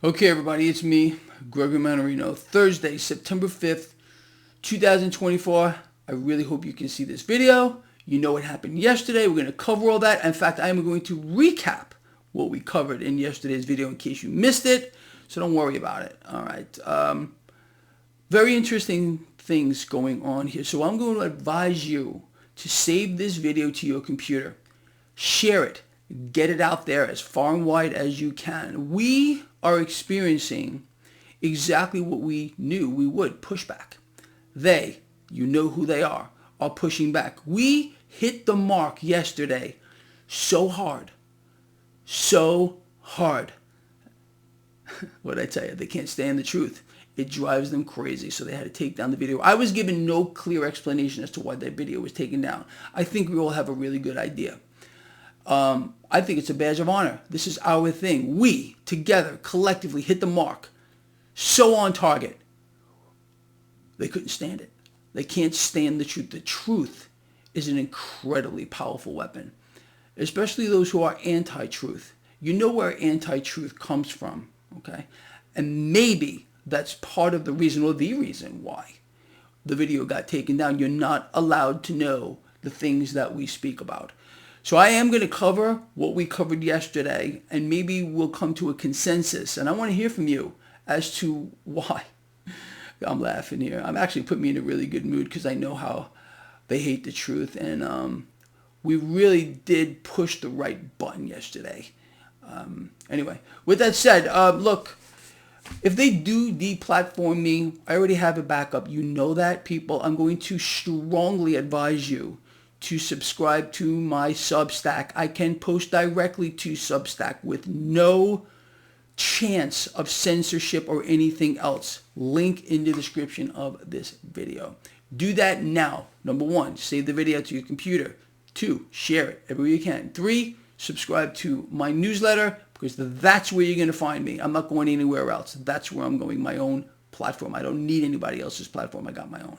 Okay, everybody, it's me, Gregory Mannarino. Thursday, September 5th, 2024. I really hope you can see this video. You know what happened yesterday. We're going to cover all that. In fact, I am going to recap what we covered in yesterday's video in case you missed it. So don't worry about it. All right. Very interesting things going on here. So I'm going to advise you to save this video to your computer. Share it. Get it out there as far and wide as you can. We are experiencing exactly what we knew we would, pushback. They, you know who they are pushing back. We hit the mark yesterday so hard. So hard. What'd I tell you? They can't stand the truth. It drives them crazy, so they had to take down the video. I was given no clear explanation as to why that video was taken down. I think we all have a really good idea. I think it's a badge of honor. This is our thing. We, together, collectively, hit the mark. So on target. They couldn't stand it. They can't stand the truth. The truth is an incredibly powerful weapon, especially those who are anti-truth. You know where anti-truth comes from, okay? And maybe that's part of the reason or the reason why the video got taken down. You're not allowed to know the things that we speak about. So I am going to cover what we covered yesterday, and maybe we'll come to a consensus. And I want to hear from you as to why. I'm laughing here. I'm actually putting me in a really good mood because I know how they hate the truth. And we really did push the right button yesterday. Anyway, with that said, look, if they do deplatform me, I already have a backup. You know that, people. I'm going to strongly advise you to subscribe to my Substack. I can post directly to Substack with no chance of censorship or anything else. Link in the description of this video. Do that now. Number 1, save the video to your computer. 2, share it everywhere you can. 3, subscribe to my newsletter because that's where you're going to find me. I'm not going anywhere else. That's where I'm going, my own platform. I don't need anybody else's platform. I got my own.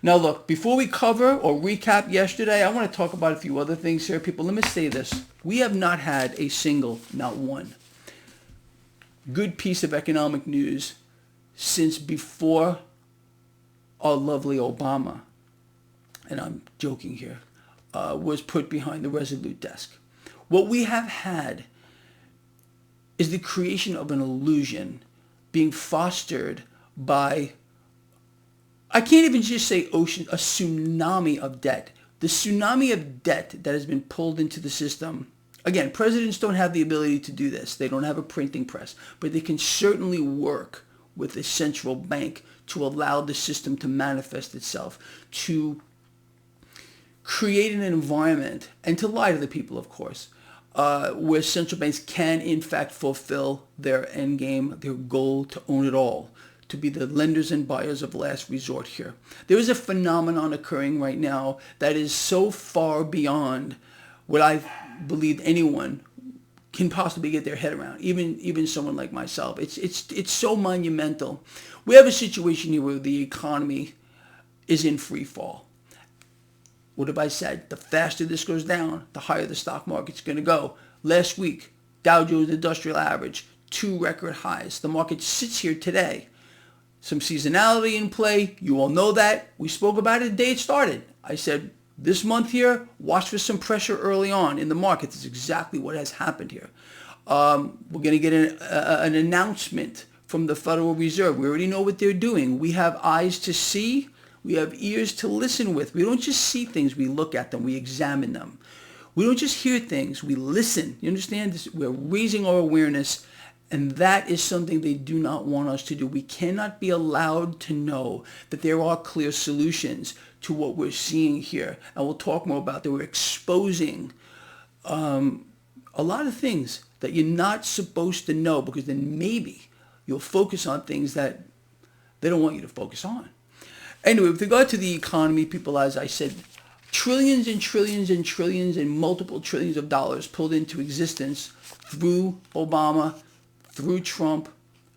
Now look, before we cover or recap yesterday, I want to talk about a few other things here. People, let me say this. We have not had a single, not one, good piece of economic news since before our lovely Obama, and I'm joking here, was put behind the Resolute desk. What we have had is the creation of an illusion being fostered by, I can't even just say ocean, a tsunami of debt. The tsunami of debt that has been pulled into the system. Again, presidents don't have the ability to do this. They don't have a printing press, but they can certainly work with a central bank to allow the system to manifest itself, to create an environment, and to lie to the people, of course, where central banks can, in fact, fulfill their end game, their goal to own it all, to be the lenders and buyers of last resort here. There is a phenomenon occurring right now that is so far beyond what I believe anyone can possibly get their head around, even someone like myself. It's so monumental. We have a situation here where the economy is in free fall. What have I said? The faster this goes down, the higher the stock market's going to go. Last week, Dow Jones Industrial Average, 2 record highs. The market sits here today. Some seasonality in play. You all know that. We spoke about it the day it started. I said, this month here, watch for some pressure early on in the market. That's exactly what has happened here. We're going to get an announcement from the Federal Reserve. We already know what they're doing. We have eyes to see. We have ears to listen with. We don't just see things. We look at them. We examine them. We don't just hear things. We listen. You understand? We're raising our awareness. And that is something they do not want us to do. We cannot be allowed to know that there are clear solutions to what we're seeing here. And we'll talk more about that. We're exposing a lot of things that you're not supposed to know, because then maybe you'll focus on things that they don't want you to focus on. Anyway, with regard to the economy, people, as I said, trillions and trillions and trillions and multiple trillions of dollars pulled into existence through Obama, through Trump,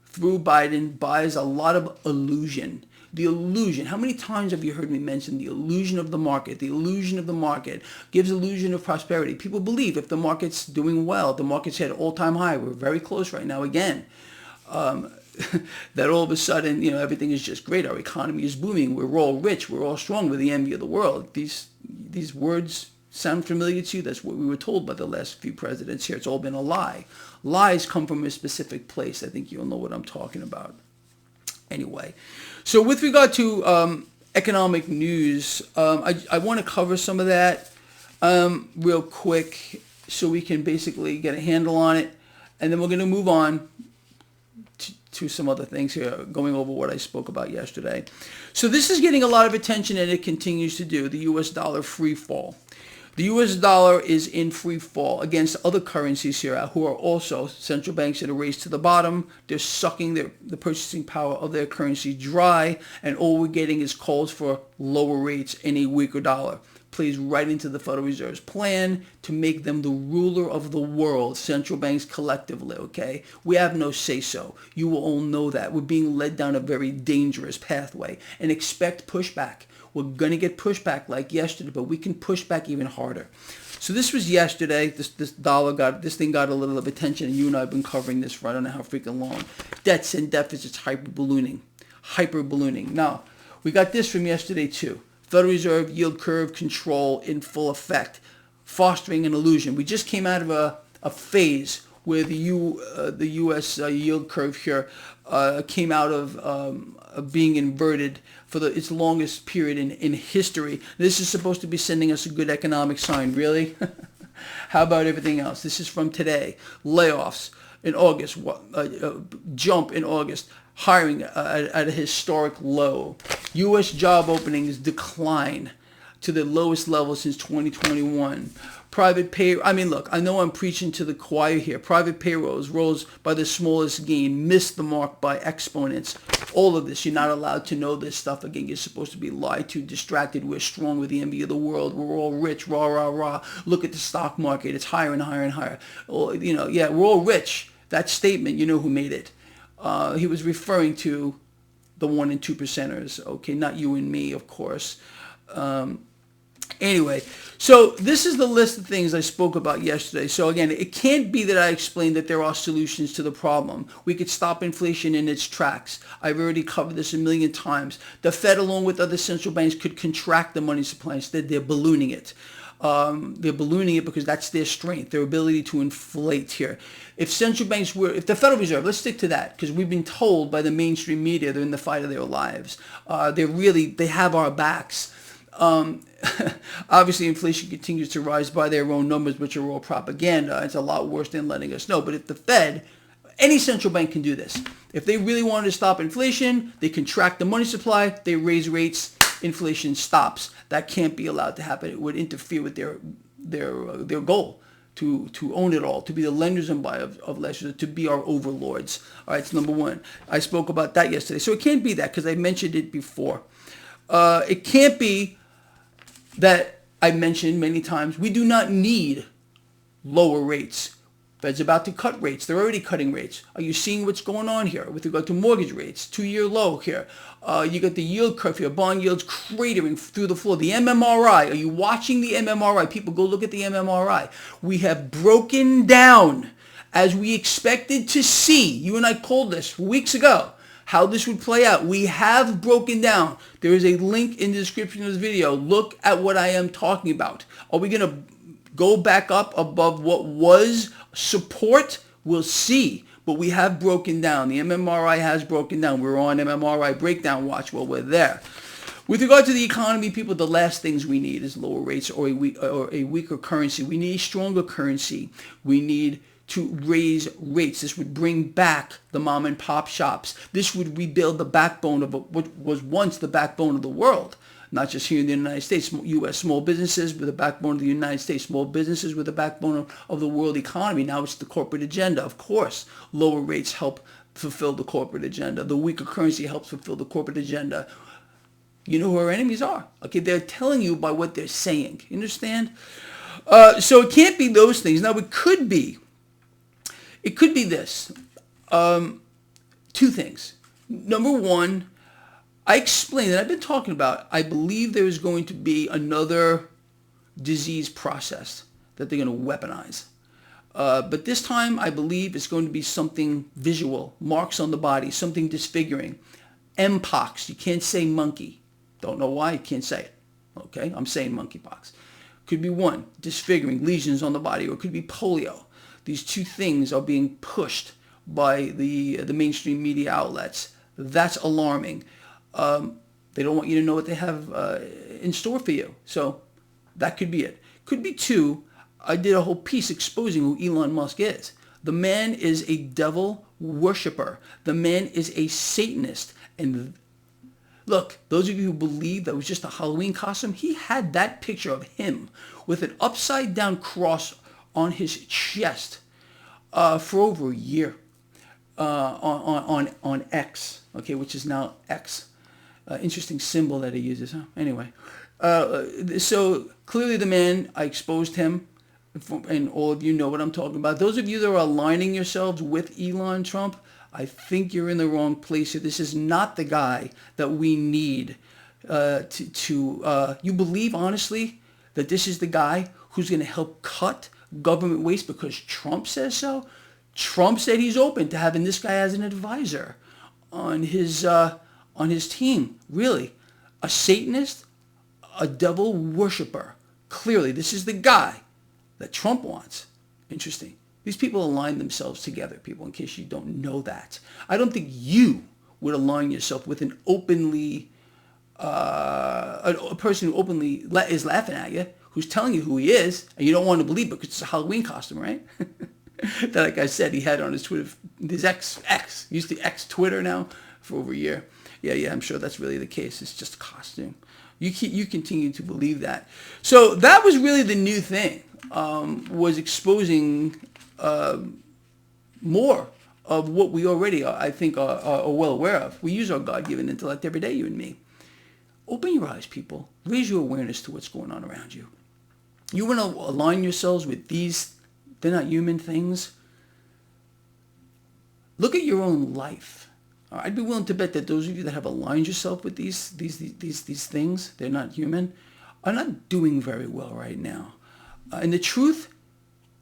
through Biden, buys a lot of illusion. The illusion. How many times have you heard me mention the illusion of the market? The illusion of the market gives illusion of prosperity. People believe if the market's doing well, the market's at all-time high. We're very close right now again. that all of a sudden, everything is just great. Our economy is booming. We're all rich. We're all strong. We're the envy of the world. These words sound familiar to you? That's what we were told by the last few presidents here. It's all been a lie. Lies come from a specific place. I think you'll know what I'm talking about. Anyway, so with regard to economic news, I want to cover some of that real quick so we can basically get a handle on it. And then we're going to move on to some other things here, going over what I spoke about yesterday. So this is getting a lot of attention, and it continues to do, the U.S. dollar free fall. The U.S. dollar is in free fall against other currencies here who are also central banks in a race to the bottom. They're sucking the purchasing power of their currency dry, and all we're getting is calls for lower rates and a weaker dollar. Plays right into the Federal Reserve's plan to make them the ruler of the world, central banks collectively, okay? We have no say-so. You will all know that. We're being led down a very dangerous pathway, and expect pushback. We're going to get pushback like yesterday, but we can push back even harder. So this was yesterday. This thing got a little of attention, and you and I have been covering this for I don't know how freaking long. Debts and deficits hyper-ballooning. Now, we got this from yesterday too. Federal Reserve yield curve control in full effect, fostering an illusion. We just came out of a phase where the U.S. yield curve here came out of being inverted for its longest period in history. This is supposed to be sending us a good economic sign. Really? How about everything else? This is from today. Layoffs in August, jump in August. Hiring at a historic low. U.S. job openings decline to the lowest level since 2021. Private pay. Look, I know I'm preaching to the choir here. Private payrolls rose by the smallest gain, missed the mark by exponents. All of this, you're not allowed to know this stuff. Again, you're supposed to be lied to, distracted. We're strong. We're the envy of the world. We're all rich. Rah, rah, rah. Look at the stock market. It's higher and higher and higher. We're all rich. That statement, you know who made it. He was referring to the 1% and 2%ers, okay, not you and me, of course. Anyway, so this is the list of things I spoke about yesterday. So again, it can't be that I explained that there are solutions to the problem. We could stop inflation in its tracks. I've already covered this a million times. The Fed, along with other central banks, could contract the money supply. Instead, they're ballooning it. They're ballooning it because that's their strength, their ability to inflate here. If the Federal Reserve, let's stick to that, because we've been told by the mainstream media they're in the fight of their lives. They have our backs. Obviously, inflation continues to rise by their own numbers, which are all propaganda. It's a lot worse than letting us know. But if the Fed, any central bank can do this. If they really wanted to stop inflation, they contract the money supply, they raise rates, inflation stops. That can't be allowed to happen. It would interfere with their goal to own it all, to be the lenders and buyers of leisure, to be our overlords. All right, it's number one. I spoke about that yesterday. So it can't be that, because I mentioned it before. It can't be that I mentioned many times. We do not need lower rates. Fed's about to cut rates. They're already cutting rates. Are you seeing what's going on here with regard to mortgage rates? 2-year low here. You got the yield curve here. Bond yields cratering through the floor. The MMRI. Are you watching the MMRI? People, go look at the MMRI. We have broken down as we expected to see. You and I called this weeks ago, how this would play out. We have broken down. There is a link in the description of this video. Look at what I am talking about. Are we going to go back up above what was support? We'll see. But we have broken down. The MMRI has broken down. We're on MMRI breakdown watch while we're there. With regard to the economy, people, the last things we need is lower rates or a weaker currency. We need a stronger currency. We need to raise rates. This would bring back the mom and pop shops. This would rebuild the backbone of what was once the backbone of the world. Not just here in the United States, U.S. small businesses with the backbone of the United States, small businesses with the backbone of the world economy. Now it's the corporate agenda. Of course, lower rates help fulfill the corporate agenda. The weaker currency helps fulfill the corporate agenda. You know who our enemies are. Okay, they're telling you by what they're saying. You understand? So it can't be those things. Now it could be this. Two things. Number one, I explained that I've been talking about, I believe there is going to be another disease process that they're going to weaponize. But this time, I believe it's going to be something visual, marks on the body, something disfiguring. Mpox, you can't say monkey. Don't know why, you can't say it. Okay, I'm saying monkeypox. Could be one, disfiguring, lesions on the body, or it could be polio. These two things are being pushed by the mainstream media outlets. That's alarming. They don't want you to know what they have in store for you. So that could be it. Could be two, I did a whole piece exposing who Elon Musk is. The man is a devil worshiper. The man is a Satanist. And look, those of you who believe that was just a Halloween costume, he had that picture of him with an upside down cross on his chest for over a year on X, okay, which is now X. Interesting symbol that he uses, huh? Anyway, so clearly the man, I exposed him, and all of you know what I'm talking about. Those of you that are aligning yourselves with Elon Trump, I think you're in the wrong place here. This is not the guy that we need you believe, honestly, that this is the guy who's going to help cut government waste because Trump says so? Trump said he's open to having this guy as an advisor on his team. Really? A Satanist? A devil worshiper? Clearly, this is the guy that Trump wants. Interesting. These people align themselves together, people, in case you don't know that. I don't think you would align yourself with an openly, a person who openly is laughing at you, who's telling you who he is, and you don't want to believe it because it's a Halloween costume, right? That, like I said, he had on his Twitter, his X, used to X Twitter now for over a year. Yeah, I'm sure that's really the case. It's just a costume. You continue to believe that. So that was really the new thing, was exposing more of what we already, I think, are well aware of. We use our God-given intellect every day, you and me. Open your eyes, people. Raise your awareness to what's going on around you. You want to align yourselves with these, they're not human things. Look at your own life. I'd be willing to bet that those of you that have aligned yourself with these things, they're not human, are not doing very well right now. And the truth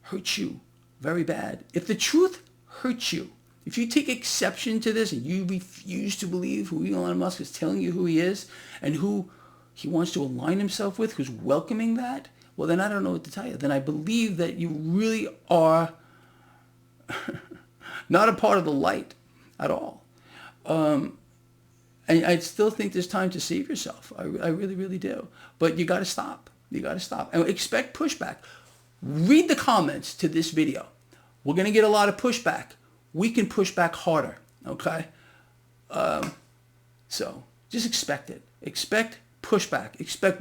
hurts you very bad. If the truth hurts you, if you take exception to this and you refuse to believe who Elon Musk is telling you who he is and who he wants to align himself with, who's welcoming that, well, then I don't know what to tell you. Then I believe that you really are not a part of the light at all. And I still think there's time to save yourself. I really, really do. But you got to stop. You got to stop. And expect pushback. Read the comments to this video. We're going to get a lot of pushback. We can push back harder, okay? So just expect it. Expect pushback. Expect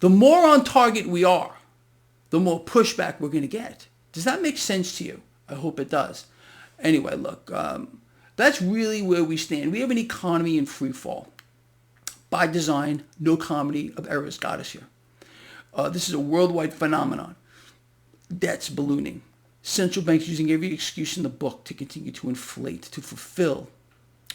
the more on target we are, the more pushback we're going to get. Does that make sense to you? I hope it does. Anyway, look, that's really where we stand. We have an economy in free fall. By design, no comedy of errors got us here. This is a worldwide phenomenon. Debt's ballooning. Central banks using every excuse in the book to continue to inflate, to fulfill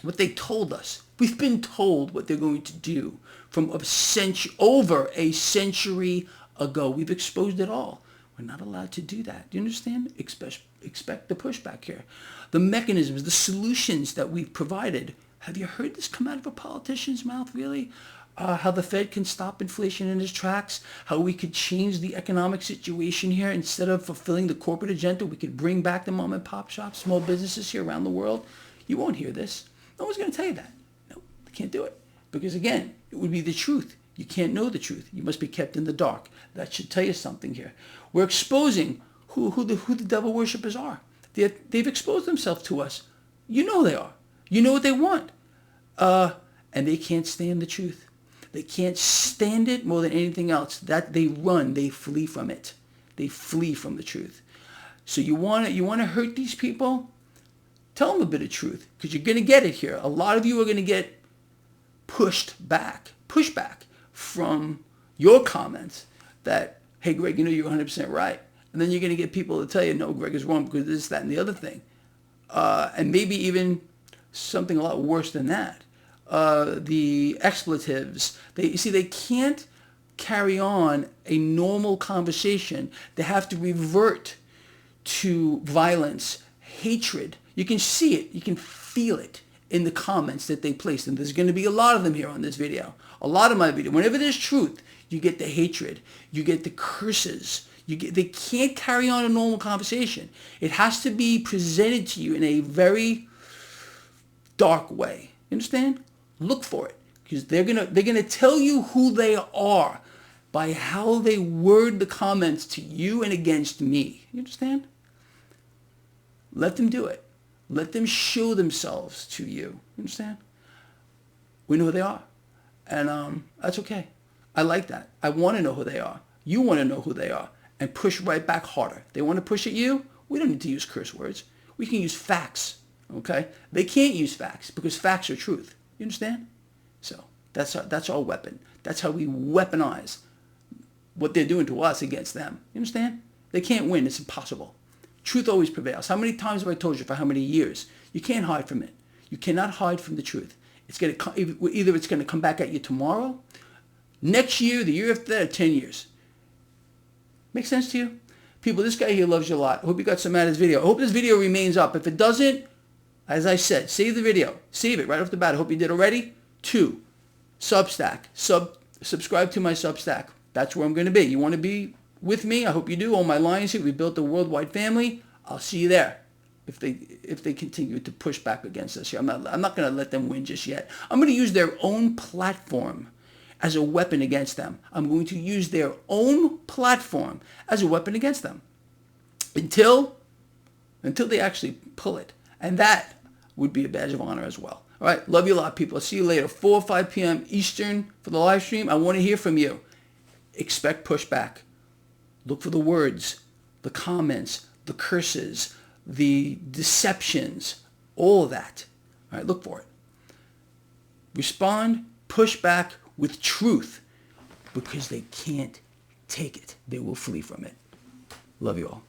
what they told us. We've been told what they're going to do from over a century ago. We've exposed it all. We're not allowed to do that. Do you understand? Expect the pushback here. The mechanisms, the solutions that we've provided. Have you heard this come out of a politician's mouth, really? How the Fed can stop inflation in its tracks, how we could change the economic situation here. Instead of fulfilling the corporate agenda, we could bring back the mom and pop shops, small businesses here around the world. You won't hear this. No one's going to tell you that. No, they can't do it. Because again, it would be the truth. You can't know the truth. You must be kept in the dark. That should tell you something here. We're exposing who the devil worshippers are. They've exposed themselves to us. You know they are. You know what they want. And they can't stand the truth. They can't stand it more than anything else. That they run, they flee from it. They flee from the truth. So you want to hurt these people? Tell them a bit of truth, because you're going to get it here. A lot of you are going to get pushback from your comments that, hey, Greg, you know you're 100% right. And then you're going to get people to tell you, no, Greg is wrong because this, that, and the other thing. And maybe even something a lot worse than that. The expletives. They can't carry on a normal conversation. They have to revert to violence, hatred. You can see it. You can feel it in the comments that they placed. And there's going to be a lot of them here on this video. A lot of my video. Whenever there's truth, you get the hatred. You get the curses. They can't carry on a normal conversation. It has to be presented to you in a very dark way. You understand? Look for it. Because they're gonna tell you who they are by how they word the comments to you and against me. You understand? Let them do it. Let them show themselves to you. You understand? We know who they are. And that's okay. I like that. I want to know who they are. You want to know who they are. And push right back harder. They want to push at you? We don't need to use curse words. We can use facts. Okay? They can't use facts because facts are truth. You understand? So that's our weapon. That's how we weaponize what they're doing to us against them. You understand? They can't win. It's impossible. Truth always prevails. How many times have I told you for how many years? You can't hide from it. You cannot hide from the truth. It's going to either it's going to come back at you tomorrow, next year, the year after that, or 10 years. Make sense to you? People, this guy here loves you a lot. I hope you got some out of this video. I hope this video remains up. If it doesn't, as I said, save the video. Save it right off the bat. I hope you did already. 2, Substack. Subscribe to my Substack. That's where I'm going to be. You want to be with me? I hope you do. All my lions here. We built a worldwide family. I'll see you there. If they continue to push back against us here. I'm not going to let them win just yet. I'm going to use their own platform as a weapon against them. I'm going to use their own platform as a weapon against them until they actually pull it. And that would be a badge of honor as well. All right. Love you a lot, people. I'll see you later. 4 or 5 p.m. Eastern for the live stream. I want to hear from you. Expect pushback. Look for the words, the comments, the curses, the deceptions, all of that. All right. Look for it. Respond, push back with truth because they can't take it. They will flee from it. Love you all.